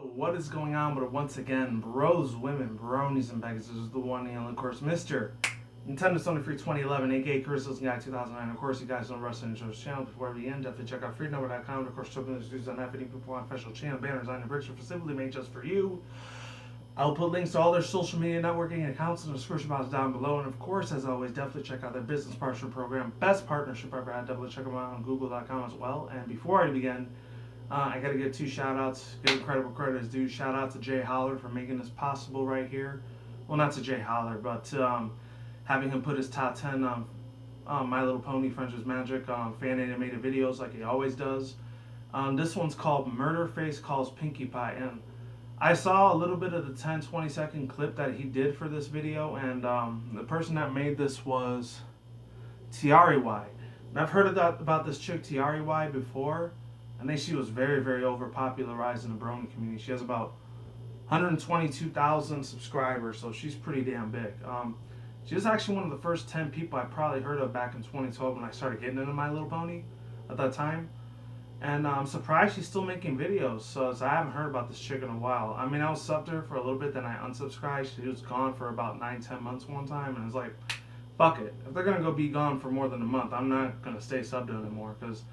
What is going on? But once again, bros, women, bronies, and pegasisters, the one and of course, Mr. Nintendo Sony Free 2011, aka Crystal's Guy 2009. Of course, you guys know Wrestling Show's channel. Before we end, definitely check out freedomber.com. Of course, triple news on that video people on official channel banners on your bricks are specifically made just for you. I'll put links to all their social media networking accounts in the description box down below. And of course, as always, definitely check out their business partnership program. Best partnership ever had. Definitely check them out on google.com as well. And before I begin, I got to give two shout outs. Give incredible credit is due. Shout out to Jay Holler for making this possible right here. Well, not to Jay Holler, but having him put his top 10 My Little Pony Friends with Magic fan animated videos like he always does. This one's called Murderface Calls Pinkie Pie. And I saw a little bit of the 10-20 second clip that he did for this video. And the person that made this was Tiari Y. And I've heard about this chick Tiari Y before. I think she was very, very over-popularized in the brony community. She has about 122,000 subscribers, so she's pretty damn big. She was actually one of the first 10 people I probably heard of back in 2012 when I started getting into My Little Pony at that time. And I'm surprised she's still making videos, so I haven't heard about this chick in a while. I mean, I was subbed to her for a little bit, then I unsubscribed. She was gone for about 9-10 months one time, and it's like, fuck it. If they're going to go be gone for more than a month, I'm not going to stay subbed to them anymore, because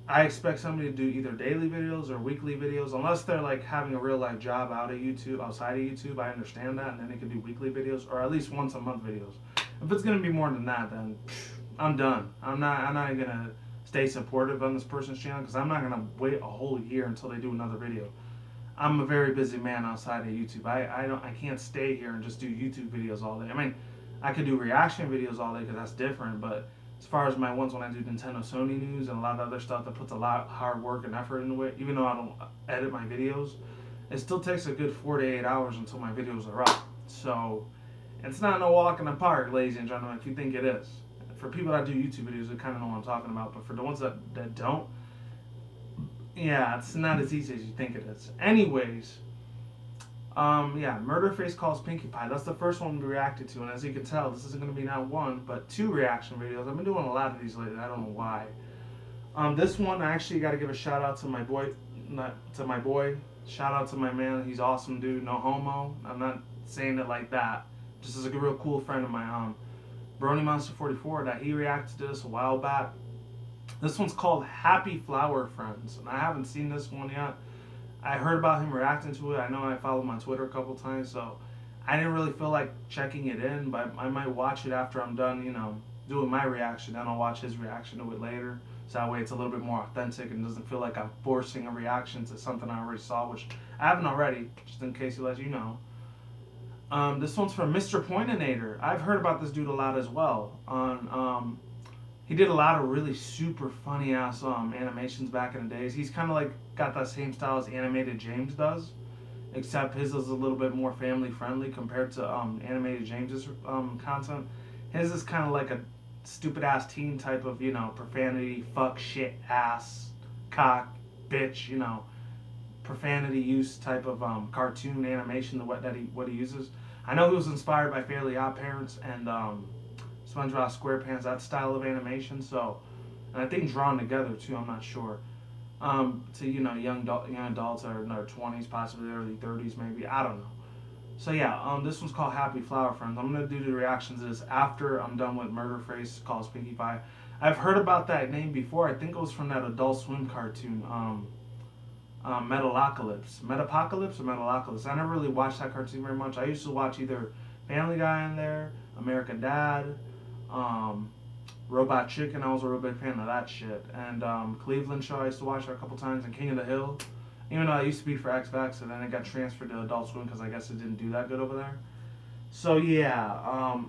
I expect somebody to do either daily videos or weekly videos, unless they're like having a real life job out of YouTube, outside of YouTube. I understand that, and then they can do weekly videos or at least once a month videos. If it's gonna be more than that, then I'm done. I'm not gonna stay supportive on this person's channel because I'm not gonna wait a whole year until they do another video. I'm a very busy man outside of YouTube. I can't stay here and just do YouTube videos all day. I mean, I could do reaction videos all day because that's different, but as far as my ones when I do Nintendo Sony news and a lot of other stuff that puts a lot of hard work and effort into it, even though I don't edit my videos, it still takes a good 4 to 8 hours until my videos are up. So it's not no walk in the park, ladies and gentlemen, if you think it is. For people that do YouTube videos, they kind of know what I'm talking about, but for the ones that don't, yeah, it's not as easy as you think it is. Anyways, yeah, Murderface Calls Pinkie Pie. That's the first one we reacted to, and as you can tell, this isn't going to be not one, but two reaction videos. I've been doing a lot of these lately. I don't know why. This one, I actually got to give a shout out to my boy. Shout out to my man. He's awesome, dude. No homo. I'm not saying it like that. Just as a real cool friend of mine, Brony Monster 44, that he reacted to this a while back. This one's called Happy Flower Friends, and I haven't seen this one yet. I heard about him reacting to it. I know I followed him on Twitter a couple times, so I didn't really feel like checking it in, but I might watch it after I'm done, doing my reaction. Then I'll watch his reaction to it later. So that way it's a little bit more authentic and doesn't feel like I'm forcing a reaction to something I already saw, which I haven't already, just in case he lets you know. This one's from Mr. Pointinator. I've heard about this dude a lot as well. He did a lot of really super funny ass animations back in the days. He's kind of like got that same style as Animated James does, except his is a little bit more family friendly compared to Animated James's content. His is kind of like a stupid ass teen type of profanity, fuck, shit, ass, cock, bitch, profanity use type of cartoon animation. What he uses. I know he was inspired by Fairly Odd Parents and SpongeBob SquarePants, that style of animation. So, and I think drawn together too. I'm not sure. To young adults or in their 20s, possibly early 30s, maybe. I don't know. So yeah, this one's called Happy Flower Friends. I'm gonna do the reactions to this after I'm done with Murderface Calls Pinkie Pie. I've heard about that name before. I think it was from that Adult Swim cartoon, Metalocalypse. Metapocalypse or Metalocalypse. I never really watched that cartoon very much. I used to watch either Family Guy in there, American Dad, Robot Chicken. I was a real big fan of that shit. And Cleveland Show, I used to watch that a couple times, and King of the Hill. Even though I used to be for X-Factor, and then it got transferred to Adult Swim because I guess it didn't do that good over there. So yeah,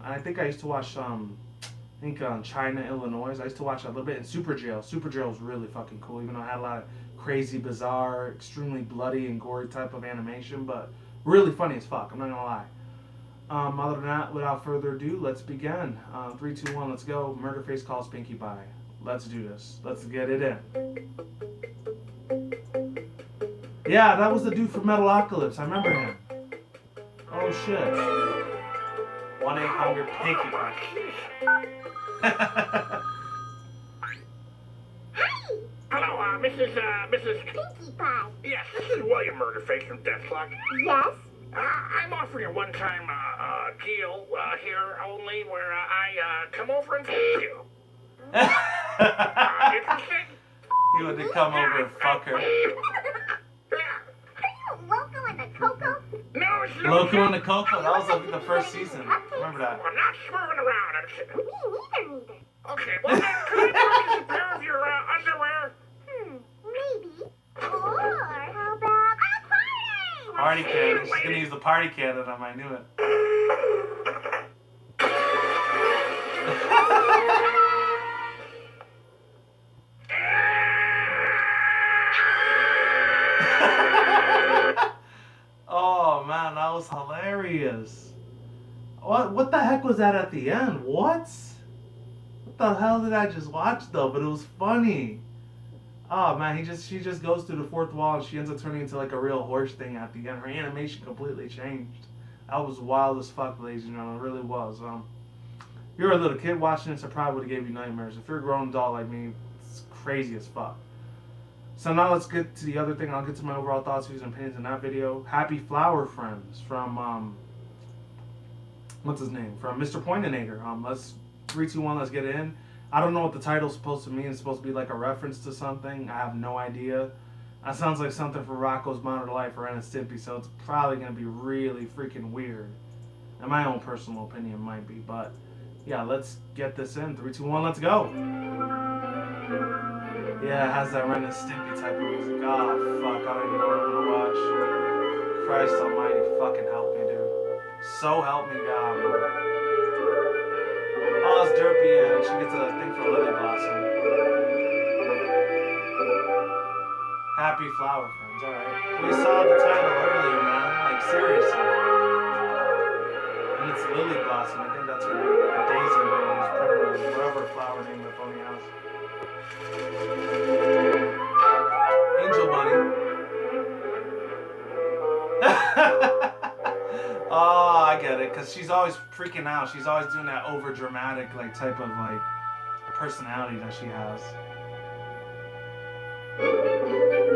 I think I used to watch China, Illinois. I used to watch that a little bit. And Super Jail. Super Jail was really fucking cool, even though it had a lot of crazy, bizarre, extremely bloody and gory type of animation, but really funny as fuck. I'm not gonna lie. Other than that, without further ado, let's begin. 3, 2, 1, let's go. Murderface Calls Pinkie Pie. Let's do this. Let's get it in. Yeah, that was the dude from Metalocalypse. I remember him. Oh shit. 1-800-Pinkie Pie. Hello, Mrs. Pinkie Pie. Yes, this is William Murderface from Deathlock. Yes? I'm offering a one-time deal here only where I come over and fuck you. Interested? You had to come over and fuck her. Are you Loco in the Coco? No, it's no Loco joke. in the Coco, that was like the first season. Remember that? I'm not swerving around. Me neither. Okay, well then, could I purchase a pair of your underwear? Maybe. Or how about a party? Party cannon. She's gonna use the party cannon on my, I knew it. Oh man, that was hilarious. What the heck was that at the end? What the hell did I just watch though? But it was funny. Oh man, she just goes through the fourth wall and she ends up turning into like a real horse thing at the end. Her animation completely changed. That was wild as fuck, ladies and gentlemen. It really was. If you're a little kid watching this, I probably would have gave you nightmares. If you're a grown adult like me, it's crazy as fuck. So now let's get to the other thing. I'll get to my overall thoughts, views, and opinions in that video. Happy Flower Friends from what's his name? From Mr. Pointinator. Let's 3, 2, 1. Let's get it in. I don't know what the title's supposed to mean. It's supposed to be like a reference to something. I have no idea. That sounds like something for Rocco's Modern Life or Ren and Stimpy, so it's probably gonna be really freaking weird. In my own personal opinion, it might be, but yeah, let's get this in. 3, 2, 1. Let's go. Yeah, it has that Ren and Stimpy type of music. Oh, fuck, I don't even know what I'm gonna watch. Christ almighty, fucking help me, dude. So help me, God, man. Oh, it's Derpy, and she gets a thing for Lily Blossom. Happy Flower Friends, alright. We saw the title earlier, man. Like, seriously. And it's Lily Blossom, I think that's her name. Or Daisy Rose, Primrose, whatever flower name the phony has. Angel Bunny. Oh, I get it, because she's always freaking out. She's always doing that over dramatic like type of like personality that she has.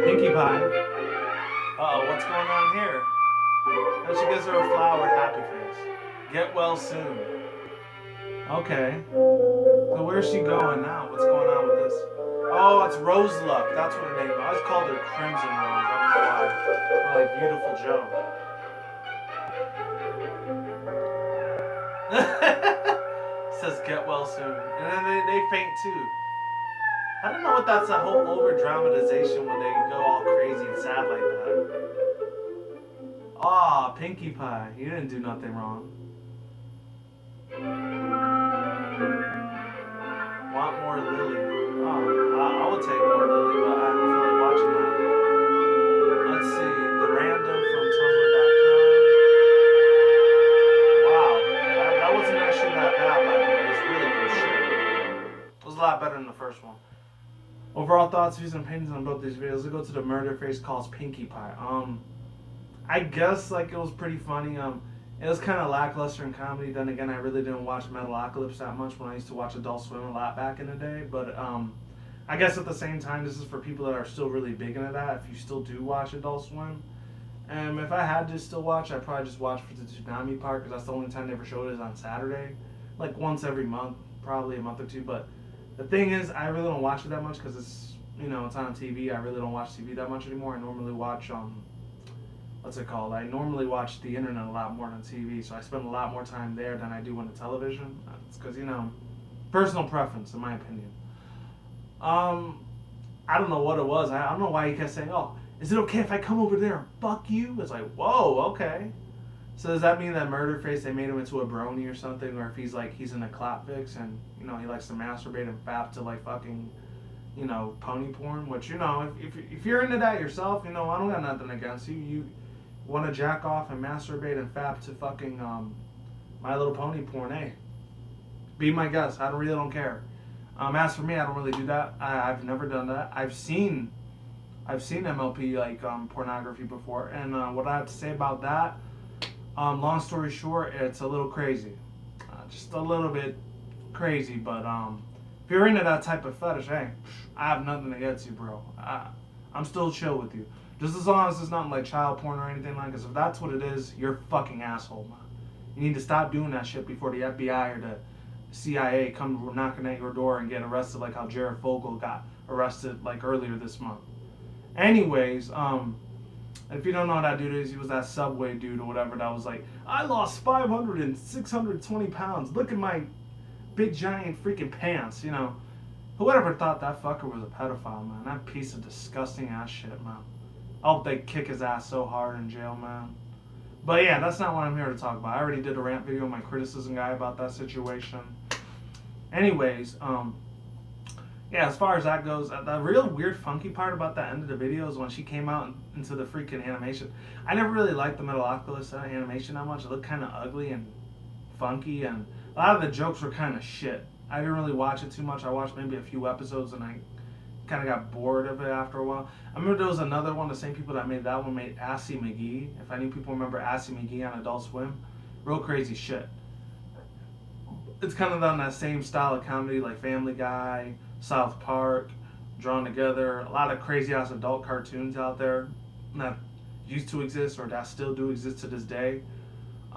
Pinkie Pie. Uh-oh, what's going on here? And she gives her a flower, happy face. Get well soon. Okay. So where's she going now? What's going on with this? Oh, it's Rose Luck. That's what her name is. I always called her Crimson Rose. I don't know why. Or like Beautiful Joe. Says get well soon. And then they faint too. I don't know what that's a whole over dramatization when they go all crazy and sad like that. Aw, Pinkie Pie. You didn't do nothing wrong. Want more Lily. Oh, I would take more Lily, but I don't feel like watching that. Let's see. The random from Tumblr.com. Wow. That wasn't actually that bad, by the way. It was really good shit. It was a lot better than the first one. Overall thoughts, views, and opinions on both these videos. Let's go to the Murderface calls Pinkie Pie. I guess like it was pretty funny. It was kind of lackluster in comedy. Then again, I really didn't watch Metalocalypse that much when I used to watch Adult Swim a lot back in the day. But I guess at the same time, this is for people that are still really big into that. If you still do watch Adult Swim, if I had to still watch, I'd probably just watch for the tsunami part because that's the only time they ever showed it is on Saturday, like once every month, probably a month or two. But the thing is, I really don't watch it that much because it's it's on TV. I really don't watch TV that much anymore. I normally watch what's it called? I normally watch the internet a lot more than TV, so I spend a lot more time there than I do on the television. It's because, personal preference, in my opinion. I don't know what it was. I don't know why he kept saying, oh, is it okay if I come over there and fuck you? It's like, whoa, okay. So does that mean that Murderface, they made him into a brony or something? Or if he's like, he's in a clap fix and, he likes to masturbate and fap to like fucking, pony porn? Which, if you're into that yourself, I don't got nothing against you. You want to jack off and masturbate and fap to fucking My Little Pony porn, hey, be my guest. I really don't care. As for me, I don't really do that. I've never done that. I've seen MLP like pornography before, and what I have to say about that, long story short, it's a little crazy, just a little bit crazy. But If you're into that type of fetish, hey, I have nothing against you, bro. I'm still chill with you. Just as long as it's not like child porn or anything like that. Because if that's what it is, you're a fucking asshole, man. You need to stop doing that shit before the FBI or the CIA come knocking at your door and get arrested like how Jared Fogle got arrested like earlier this month. Anyways, if you don't know what that dude is, he was that Subway dude or whatever that was like, I lost 500 and 620 pounds. Look at my big giant freaking pants, you know. Whoever thought that fucker was a pedophile, man? That piece of disgusting ass shit, man. I hope they kick his ass so hard in jail, man. But yeah, that's not what I'm here to talk about. I already did a rant video with my criticism guy about that situation. Anyways, yeah, as far as that goes, the real weird funky part about that end of the video is when she came out into the freaking animation. I never really liked the Metalocalypse animation that much. It looked kind of ugly and funky, and a lot of the jokes were kind of shit. I didn't really watch it too much. I watched maybe a few episodes and I kind of got bored of it after a while. I remember there was another one, the same people that made that one made Assy McGee. If any people remember Assy McGee on Adult Swim, real crazy shit. It's kind of on that same style of comedy like Family Guy, South Park, Drawn Together, a lot of crazy ass adult cartoons out there that used to exist or that still do exist to this day.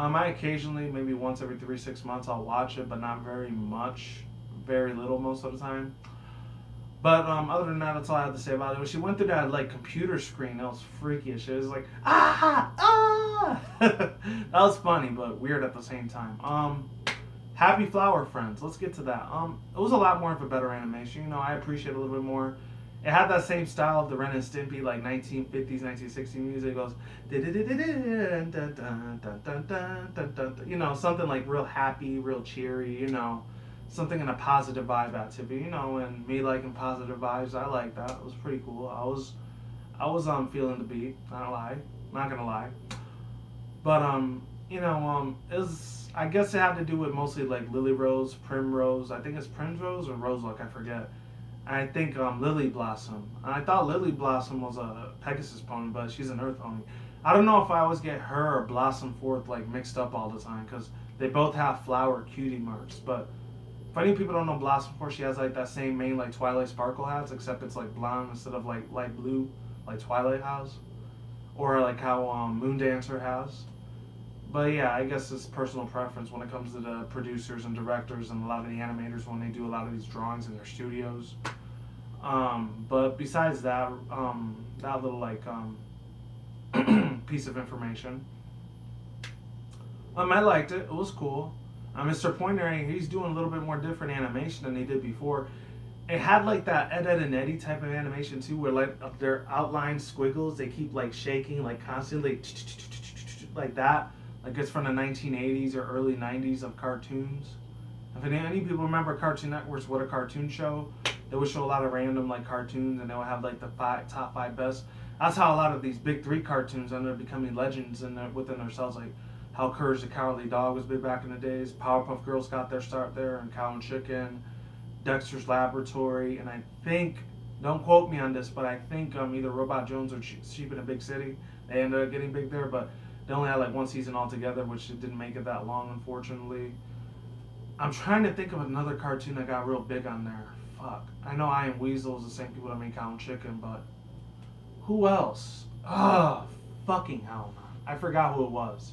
I occasionally, maybe once every 3-6 months, I'll watch it, but not very much, very little most of the time. But other than that, that's all I have to say about it. When she went through that like computer screen, that was freaky as shit. It was like that was funny, but weird at the same time. Happy Flower Friends. Let's get to that. It was a lot more of a better animation. You know, I appreciate it a little bit more. It had that same style of the Ren and Stimpy, like 1950s, 1960s music. It goes, you know, something like real happy, real cheery, you know, something in a positive vibe activity, you know, and me liking positive vibes, I like that. It was pretty cool. I was feeling the beat, not gonna lie. But, you know, it was, I guess it had to do with mostly like Lily Rose, Primrose, I think it's Primrose or Roseluck, I forget. I think Lily Blossom. And I thought Lily Blossom was a Pegasus pony, but she's an Earth pony. I don't know if I always get her or Blossom Forth like mixed up all the time because they both have flower cutie marks. But if any people don't know Blossom Forth, she has like that same mane like Twilight Sparkle has, except it's like blonde instead of like light blue like Twilight has, or like how Moondancer has. But yeah, I guess it's personal preference when it comes to the producers and directors and a lot of the animators when they do a lot of these drawings in their studios. But besides that, that little like piece of information, I liked it. It was cool. Mr. Pointer, he's doing a little bit more different animation than he did before. It had like that Ed, Edd and Eddy type of animation too, where like their outline squiggles, they keep like shaking like constantly, like that. Like it's from the 1980s or early 90s of cartoons. If any people remember Cartoon Network's What a Cartoon Show, they would show a lot of random like cartoons and they would have like the top 5 best. That's how a lot of these big 3 cartoons ended up becoming legends within themselves. Like how Courage the Cowardly Dog was big back in the days. Powerpuff Girls got their start there, and Cow and Chicken, Dexter's Laboratory, and I think, don't quote me on this, but I think either Robot Jones or Sheep in a Big City, they ended up getting big there, but they only had like 1 season altogether, which it didn't make it that long, unfortunately. I'm trying to think of another cartoon that got real big on there. Fuck. I know I Am Weasel is the same people that make Cow and Chicken, but who else? Fucking hell, man. I forgot who it was.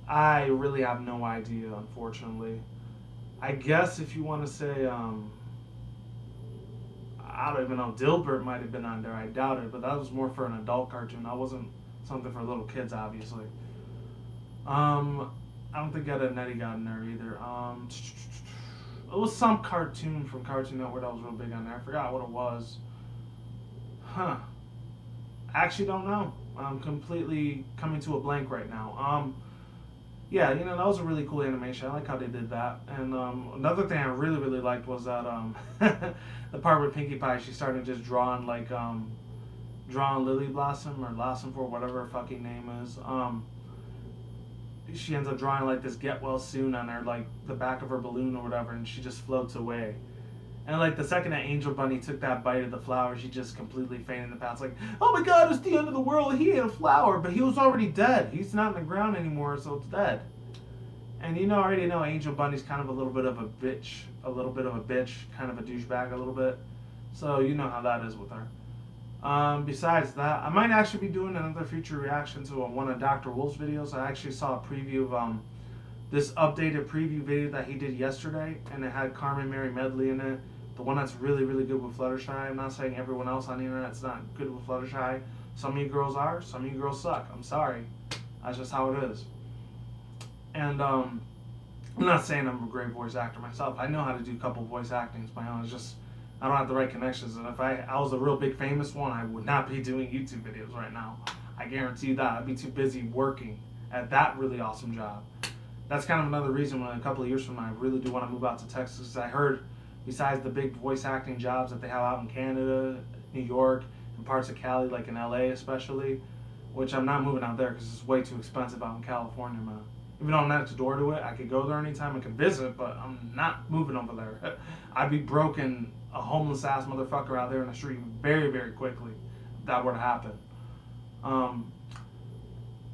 I really have no idea, unfortunately. I guess if you want to say, I don't even know, Dilbert might have been on there. I doubt it, but that was more for an adult cartoon. That wasn't something for little kids, obviously. I don't think Ed and Eddy got in there either. It was some cartoon from Cartoon Network that was real big on there. I forgot what it was. I actually don't know. I'm completely coming to a blank right now. Yeah, you know, that was a really cool animation. I like how they did that. And another thing I really, really liked was that the part with Pinkie Pie, she started just drawing like drawing Lily Blossom or Blossom for whatever her fucking name is. She ends up drawing like this get well soon on her, like the back of her balloon or whatever, and she just floats away. And like the second that Angel Bunny took that bite of the flower, she just completely fainted in the past. Like, oh my god, it's the end of the world. He ate a flower, but he was already dead. He's not in the ground anymore, so it's dead. And you already know Angel Bunny's kind of a little bit of a bitch, kind of a douchebag a little bit. So you know how that is with her. Besides that, I might actually be doing another future reaction to one of Dr. Wolf's videos. I actually saw a preview of this updated preview video that he did yesterday, and it had Carmen Mary Medley in it. The one that's really, really good with Fluttershy. I'm not saying everyone else on the internet's not good with Fluttershy. Some of you girls are, some of you girls suck. I'm sorry. That's just how it is. And I'm not saying I'm a great voice actor myself. I know how to do a couple voice actings my own. It's just I don't have the right connections. And if I was a real big famous one, I would not be doing YouTube videos right now. I guarantee you that. I'd be too busy working at that really awesome job. That's kind of another reason when a couple of years from now I really do want to move out to Texas. Because I heard besides the big voice acting jobs that they have out in Canada, New York, and parts of Cali, like in LA especially, which I'm not moving out there because it's way too expensive out in California, man. Even though I'm next door to it, I could go there anytime, I could visit, but I'm not moving over there. I'd be broken, a homeless ass motherfucker out there in the street very, very quickly if that were to happen.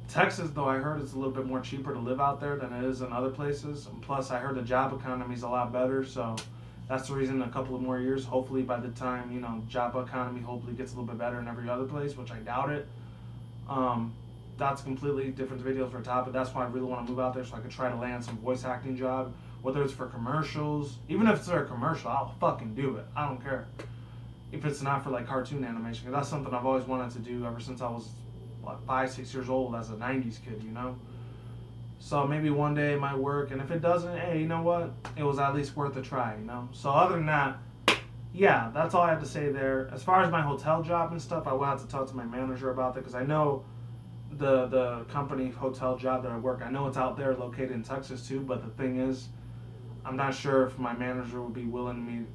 Texas, though, I heard it's a little bit more cheaper to live out there than it is in other places. And plus, I heard the job economy is a lot better, so that's the reason in a couple of more years, hopefully by the time, job economy hopefully gets a little bit better in every other place, which I doubt it. That's completely different videos for a topic. That's why I really want to move out there so I could try to land some voice acting job, whether it's for commercials. Even if it's for a commercial, I'll fucking do it. I don't care. If it's not for like cartoon animation, because that's something I've always wanted to do ever since I was like 5-6 years old as a 90s kid, So maybe one day it might work, and if it doesn't, hey, you know what? It was at least worth a try, So other than that, yeah, that's all I have to say there. As far as my hotel job and stuff, I will have to talk to my manager about that, because I know the company hotel job that I work, I know it's out there located in Texas too, but the thing is, I'm not sure if my manager would be willing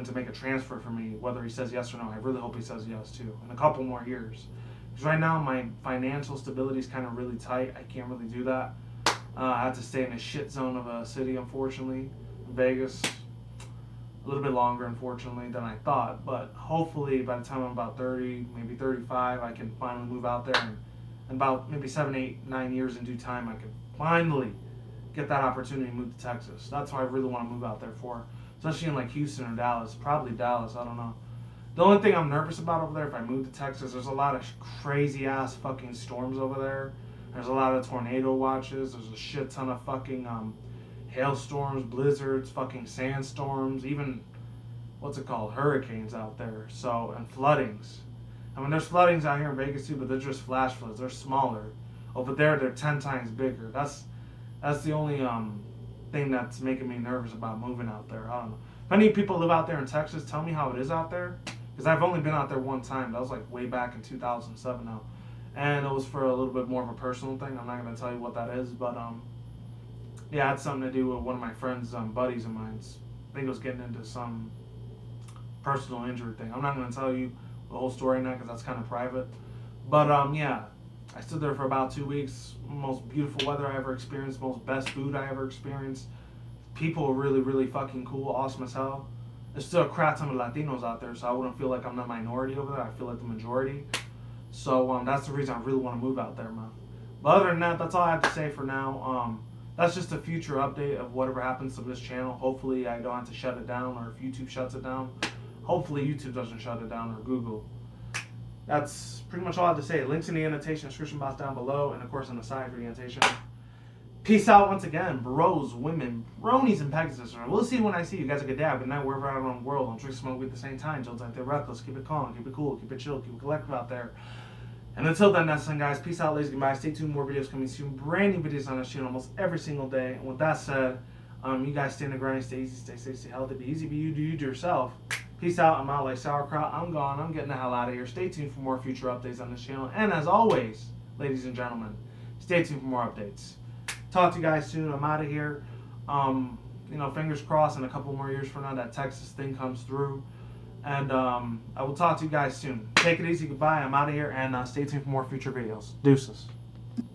to make a transfer for me, whether he says yes or no. I really hope he says yes too, in a couple more years. Because right now my financial stability is kind of really tight. I can't really do that. I have to stay in a shit zone of a city, unfortunately. Vegas, a little bit longer, unfortunately, than I thought. But hopefully by the time I'm about 30, maybe 35, I can finally move out there. And in about maybe 7, 8, 9 years in due time, I can finally get that opportunity to move to Texas. That's what I really want to move out there for. Especially in like Houston or Dallas. Probably Dallas, I don't know. The only thing I'm nervous about over there, if I move to Texas, there's a lot of crazy ass fucking storms over there. There's a lot of tornado watches. There's a shit ton of fucking hailstorms, blizzards, fucking sandstorms, even, hurricanes out there. So, and floodings. I mean, there's floodings out here in Vegas too, but they're just flash floods. They're smaller. Over there, they're 10 times bigger. That's the only thing that's making me nervous about moving out there. I don't know. If any people live out there in Texas, tell me how it is out there. Because I've only been out there one time. That was like way back in 2007 now. And it was for a little bit more of a personal thing. I'm not going to tell you what that is. But, yeah, it had something to do with one of my friends, buddies of mine. I think it was getting into some personal injury thing. I'm not going to tell you the whole story now because that's kind of private. But, yeah, I stood there for about 2 weeks. Most beautiful weather I ever experienced. Most best food I ever experienced. People were really, really fucking cool. Awesome as hell. There's still a crap ton of Latinos out there, so I wouldn't feel like I'm the minority over there. I feel like the majority. So that's the reason I really want to move out there, man. But other than that, that's all I have to say for now. That's just a future update of whatever happens to this channel. Hopefully I don't have to shut it down, or if YouTube shuts it down. Hopefully YouTube doesn't shut it down, or Google. That's pretty much all I have to say. Links in the annotation description box down below, and of course on the side for the annotation. Peace out once again, bros, women, bronies, and pegasisters. We'll see you when I see you. Guys, a good day, have a good night, wherever out around the world. Don't drink, smoke, weed at the same time. Don't act reckless. Keep it calm, keep it cool, keep it chill, keep it collective out there. And until then, that's it, guys. Peace out, ladies. Goodbye. Stay tuned. More videos coming soon. Brand new videos on this channel almost every single day. And with that said, you guys stay in the grind, stay easy, stay safe, stay healthy. Be easy, be you, do you to yourself. Peace out. I'm out like sauerkraut. I'm gone. I'm getting the hell out of here. Stay tuned for more future updates on this channel. And as always, ladies and gentlemen, stay tuned for more updates. Talk to you guys soon. I'm out of here. Fingers crossed in a couple more years from now that Texas thing comes through. And I will talk to you guys soon. Take it easy. Goodbye. I'm out of here. And stay tuned for more future videos. Deuces.